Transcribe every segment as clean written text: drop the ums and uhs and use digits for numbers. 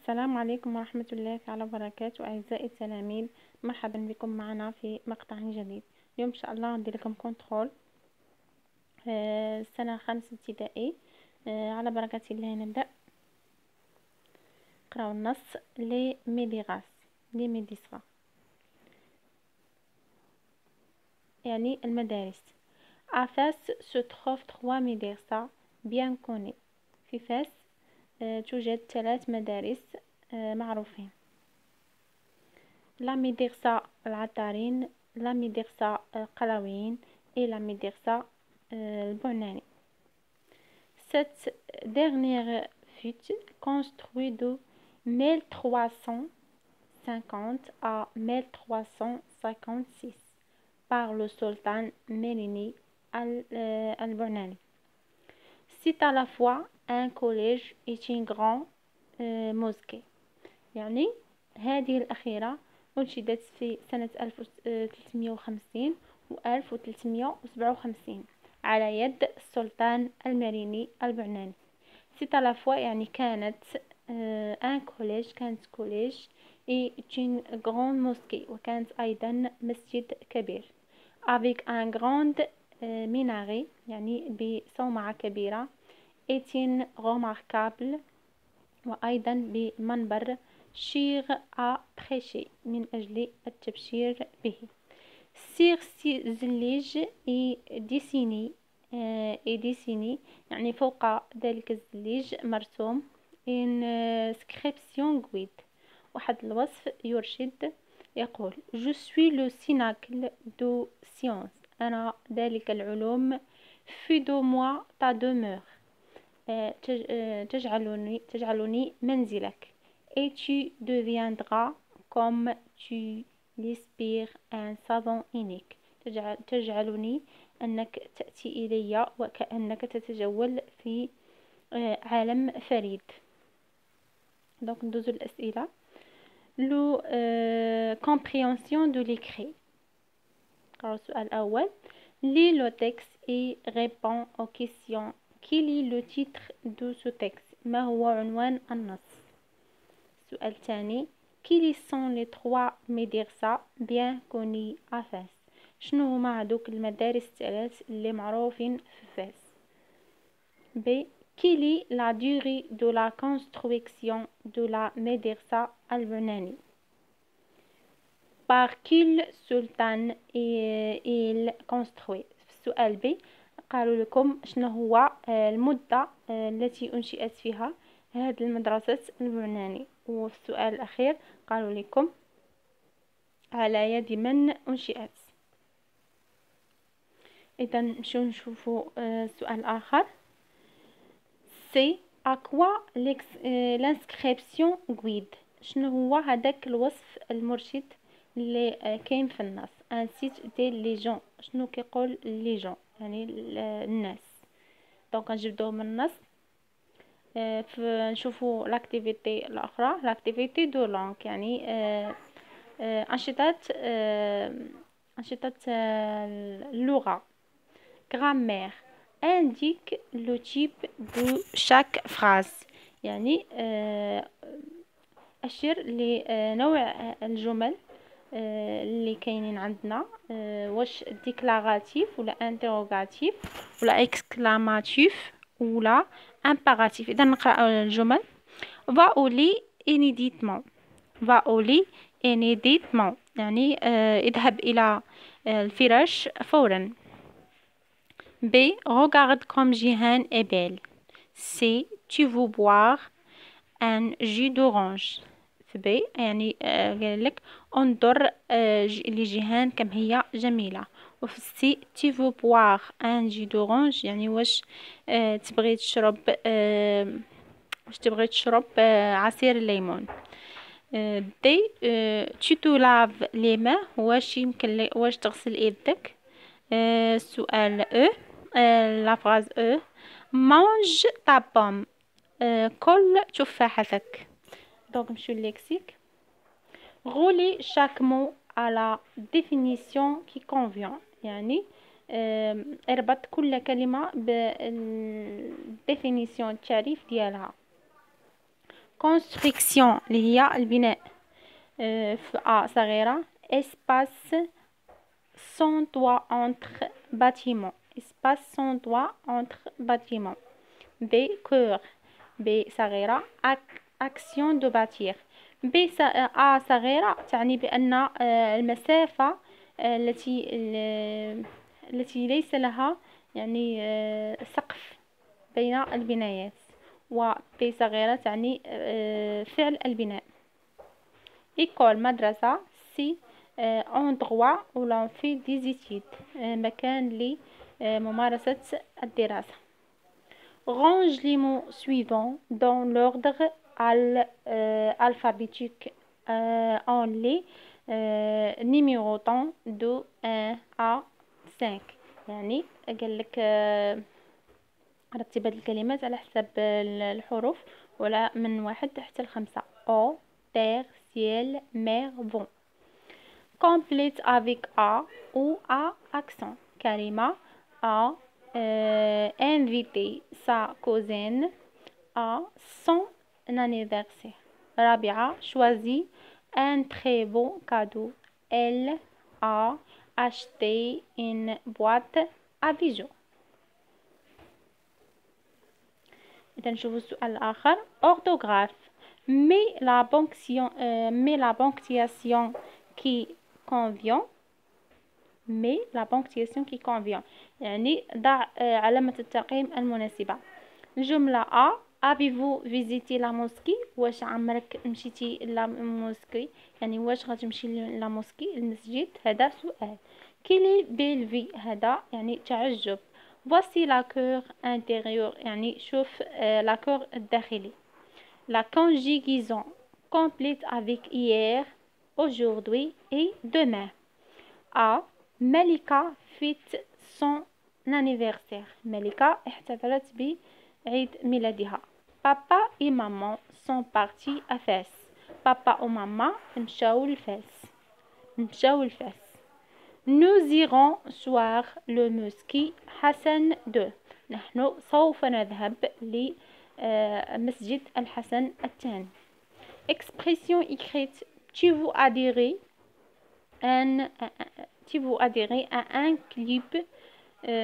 السلام عليكم ورحمة الله تعالى وبركاته. أعزائي التلاميذ، مرحبا بكم معنا في مقطع جديد. اليوم إن شاء الله ندير لكم كنترول سنة 5 ابتدائي. على بركة الله نبدأ. نقراو النص لي ميديغاس لي ميديسغا، يعني المدارس. À Fès se trouvent 3 médersa bien connus. في فاس توجد 3 مدارس معروفين. لا ميدرسة العطارين، لا ميدرسة قلاوين، et la médersa البعناني. Cette dernière fut construite de 1350 à 1356 par le sultan Mérini al-Burnani. C'est à la fois un collège et une grande mosquée. يعني هذه الأخيرة أنشدت في سنة 1350 و 1357 على يد السلطان المريني البعناني. سيت على فوا يعني كانت ان كوليج، كانت كوليج et une grande mosquée، وكانت أيضا مسجد كبير avec un grand minaret يعني بصومعة كبيرة et une remarquable، وأيضا بمنبر شير à prêcher من أجل التبشير به. سير زليج ديسيني يعني فوق ذلك الزليج مرسوم inscription guide، واحد الوصف يرشد يقول Je suis le cénacle de science، أنا ذلك العلوم. Fais de moi ta demeure، تجعلني منزلك. Et tu deviendras comme tu l'espères un savant unique، تجعلني أنك تأتي إلي وكأنك تتجول في عالم فريد. donc ندوزو الأسئلة. لو compréhension de l'écrit. نقراو السؤال الأول. lis le texte et réponds aux questions. Quel est le titre de ce texte؟ ما هو عنوان النص؟ السؤال الثاني. Quels sont les 3 médersa bien connus à Fès؟ شنو هما هادوك المدارس الثلاث اللي معروفين في فاس؟ ب. Quelle est la durée de la construction de la médersa البناني؟ Par quel sultan il construit؟ في السؤال ب قالوا لكم شنو هو المدة التي أنشئت فيها هذه المدرسة البناني. وفي السؤال الأخير قالوا لكم على يد من أنشئت. إذا نشوفوا السؤال الآخر. سي à quoi l'inscription guide؟ شنو هو هذاك الوصف المرشد اللي كاين في النص؟ ان سيت دي لي جون، شنو كيقول لي جون يعني الناس. دونك نجبدوه من النص. نشوفوا لاكتيفيتي الاخرى، لاكتيفيتي دو لونغ يعني انشطه اللغه. grammaire indique le type de chaque phrase، يعني أشر لنوع الجمل اللي كاينين عندنا، واش ديكلاراتيف ولا انتروغاتيف ولا اكسكلاماتيف ولا امبيراتيف. اذا نقرا الجمل. va au lit immédiatement، va au lit immédiatement يعني اذهب الى الفراش فورا. B. regarde comme Jihan est belle. C. tu veux boire un jus d'orange. في B يعني قال لك انظر لجيهان كم هي جميلة. وفي C tu veux boire un jus d'orange يعني واش تبغي تشرب عصير الليمون. D tu te laves les mains، واش تغسل يدك. السؤال la phrase mange ta pomme، كل تفاحتك. donc نمشيو لللكسيك. relie chaque mot à la définition qui convient، يعني اربط كل كلمة بالديفينيسيون التعريف ديالها. construction اللي هي البناء. في A صغيرة espace sans toit entre bâtiments. espace sans toit entre bâtiments. B cœur. B صغيرة action de bâtir. A صغيرة تعني بأن المسافة التي ليس لها يعني سقف بين البنايات. و B صغيرة تعني فعل البناء. école مدرسة. C endroit où l'on fait des études. مكان لممارسة الدراسة. range les mots suivants dans l'ordre alphabétique en les numérotant de 1 à 5. يعني قال لك رتب هذه الكلمات على حسب الحروف ولا من 1 حتى 5. eau, terre, ciel, mer, vent. complète avec A ou A accent. Karima a invité sa cousine à son anniversaire. Rabia choisit un très beau cadeau. Elle a acheté une boîte à bijoux. إذا نشوفوا السؤال الآخر. orthographe. mais la ponctuation qui convient. mais la ponctuation qui convient يعني ضع علامة الترقيم المناسبة. الجملة A avez-vous visité la mosquée. واش عمرك مشيتي لا موسكي يعني واش غتمشي لا موسكي المسجد. هذا سؤال. كيلي بيلفي هذا يعني تعجب. voici la cour intérieure يعني شوف la cour الداخلي. la conjugaison complète avec hier, aujourd'hui et demain. A ملكة fête son anniversaire. ملكة احتفلت بعيد ميلادها. بابا et maman sont partis à Fès. بابا وماما مشاو لفاس. nous irons soir le musée حسن 2. نحن سوف نذهب لمسجد الحسن الثاني. expression écrite tu veux adhérer à un club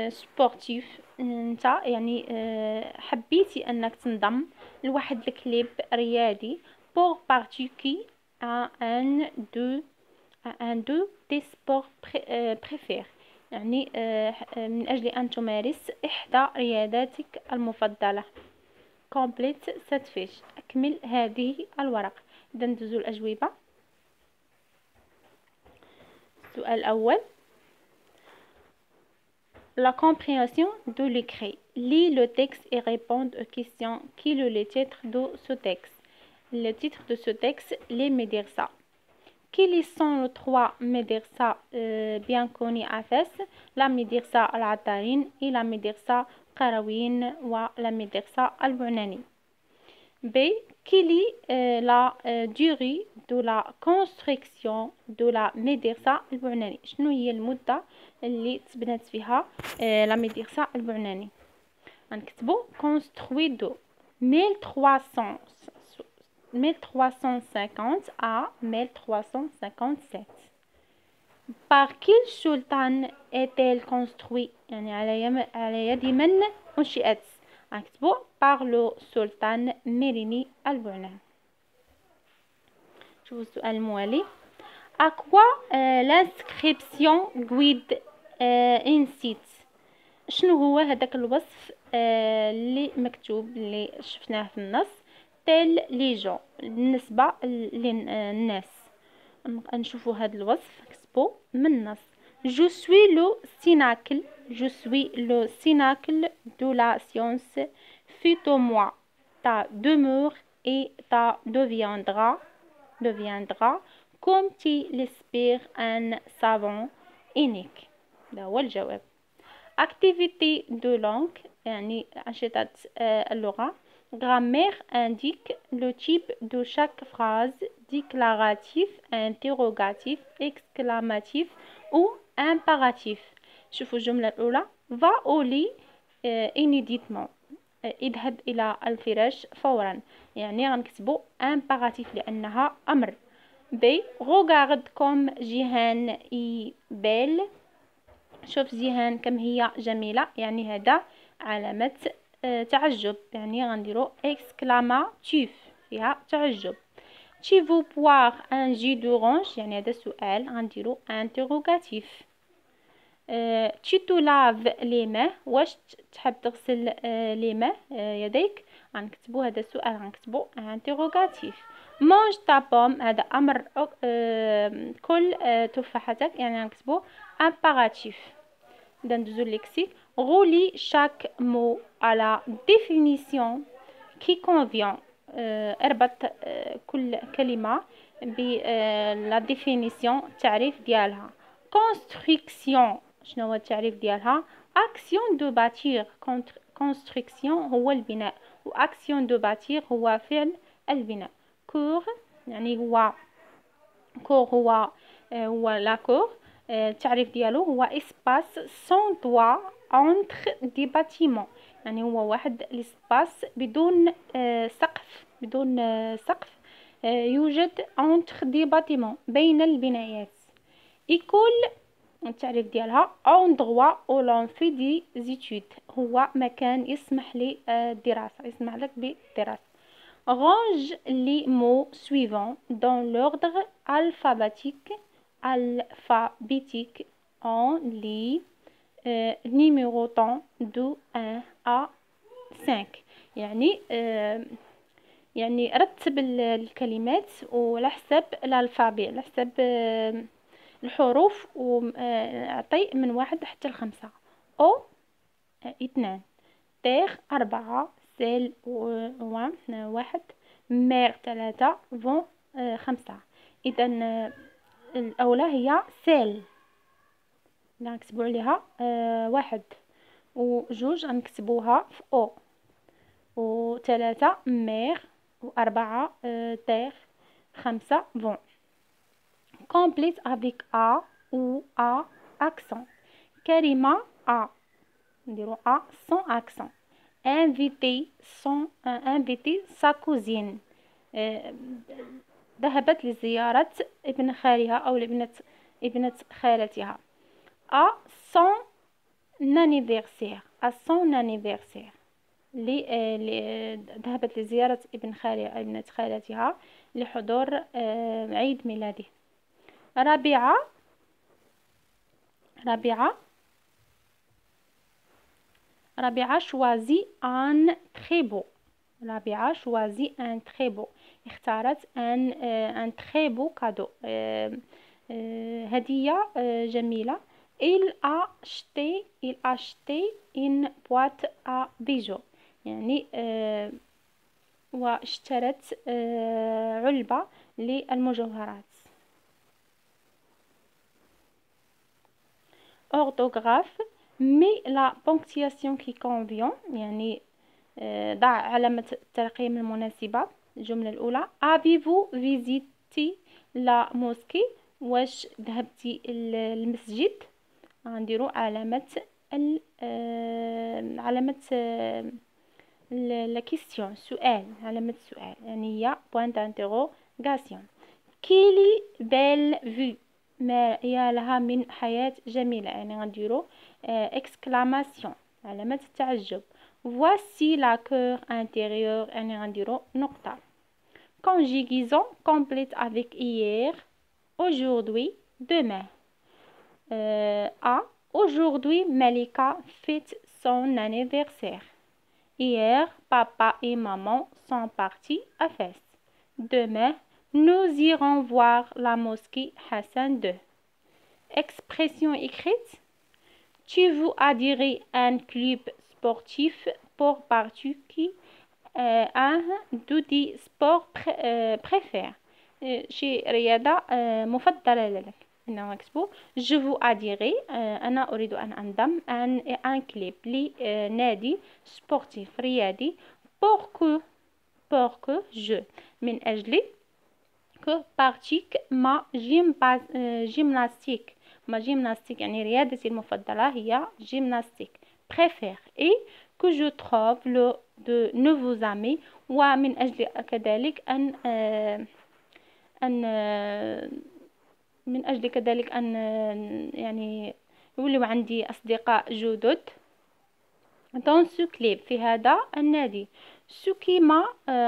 سبورتيف. انت يعني حبيتي انك تنضم لواحد الكليب رياضي. pour pratiquer un de tes sports préférés يعني من اجل ان تمارس احدى رياضاتك المفضله. complete cette fiche. اكمل هذه الورقه. اذا ندوزو الاجوبه. السؤال الاول la compréhension de l'écrit. Lis le texte et réponds aux questions. Quel est le titre de ce texte? Le titre de ce texte, les médersa. Quels sont les 3 médersa bien connus à Fès? La médersa al-Attarin et la médersa Qarawin ou la médersa al-Bunani. B. Quelle est la durée de la construction de la médersa al-Bunani? شنو هي المدة اللي تبنات فيها لا ميدرسة البعناني؟ غنكتبو construit de 1350 à 1357. par quel sultan est-elle construite يعني على يد من أنشئت؟ غنكتبو par le sultan ميريني البعنان. شوفوا السؤال الموالي. à quoi l'inscription guide incite. شنو هو هذاك الوصف اللي مكتوب اللي شفناه في النص؟ تيل لي جون بالنسبه للناس. نشوفوا هذا الوصف نكتبو من النص. je suis le cénacle de la science. fais-moi ta demeure et ta deviendra comme tu l'espères un savant unique. ده هو الجواب. activité de langue يعني أنشطة اللغة. grammaire indique le type de chaque phrase déclaratif, interrogatif, exclamatif ou impératif. شوفوا الجملة الأولى va au lit inéditement. اذهب إلى الفراش فورا، يعني غنكتبو امباغاتيف لأنها أمر. بي regarde comme جيهان اي بيل، شوف جيهان كم هي جميلة، يعني هذا علامة تعجب، يعني غنديرو exclamatif فيها تعجب. Tu veux boire un jus d'orange، يعني هذا سؤال غنديرو interrogatif. tu te laves les mains، واش تحب تغسل لي ماء يديك، غنكتبو هذا السؤال غنكتبو interrogatif. mange ta pomme، هذا امر، كل تفاحتك، يعني غنكتبو impératif. ندوزو لللكسيك. relie chaque mot à la définition qui convient، اربط كل كلمة ب la définition التعريف ديالها. construction، شنو هو التعريف ديالها؟ action de bâtir، construction هو البناء، و action de bâtir هو فعل البناء. cour يعني هو هو لا كور، التعريف ديالو هو اسباس سون توا اونتر دي باتيمون، يعني هو واحد ليسباس بدون سقف، يوجد اونتر دي باتيمون بين البنايات. ايكول التعريف ديالها اندروا او لون في دي زيتود، هو مكان يسمح للدراسة، يسمح لك بالدراسة. range les mots suivants dans l'ordre alphabétique en les numérotant de 1 à 5، يعني رتب الكلمات وعلى حسب الالفابي، على حسب الحروف، واعطي من 1 حتى ل5. او 2، تيغ 4، سيل 1، مير 3، فون 5. اذا الاولى هي سيل، نكتبو عليها 1، و2 غنكتبوها في او، و3 مير، و4 تيغ، 5 فون. complète avec a ou a accent. كلمة a نديرو a sans accent. inviter sa cousine، ذهبت لزيارة ابن خالها أو ابنة خالتها. à son anniversaire، ذهبت لزيارة ابن خالها أو ابنة خالتها لحضور عيد ميلاده. رابعة choisit un très beau، اختارت un très beau cadeau، هدية جميلة. il a acheté une boîte à bijoux، يعني واشترت علبة للمجوهرات. orthographe mais la ponctuation qui convient، يعني ضع علامة الترقيم المناسبة. الجملة الأولى avez-vous visité la mosquée، واش ذهبتي المسجد، غنديرو علامة لا كيستيون، سؤال، علامة السؤال، يعني هي point d'interrogation. كيلي بيل فيو، ما يا لها من حياة جميلة، يعني غنديرو exclamation، علامة التعجب. voici la cour intérieure، يعني غنديرو نقطة. conjugaison complète avec hier، aujourd'hui، demain. aujourd'hui Malika fête son anniversaire. hier papa et maman sont partis à Fès. demain nous irons voir la mosquée Hassan II. expression écrite: tu veux adhérer à un club sportif pour pratiquer un de sport préfère، شي رياضة مفضلة لك. هنا نكتبو je veux adhérer، أنا أريد أن أنضم un club لنادي سبورتيف رياضي. pour que je، من أجل que pratique ما gymnastique، يعني رياضتي المفضلة هي جيمناستيك. préfère et que je trouve de nouveaux amis، ومن أجل كذلك أن من أجل كذلك أن يعني يولوا عندي أصدقاء جدد dans ce club، في هذا النادي. ce qui m'a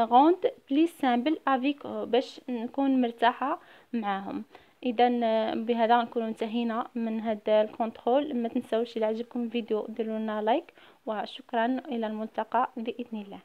rend plus simple avec eux، باش نكون مرتاحة معاهم. اذا بهذا نكون انتهينا من هذا الكنترول. ما تنسوش، إذا عجبكم الفيديو ديروا لنا لايك، وشكرا، الى الملتقى باذن الله.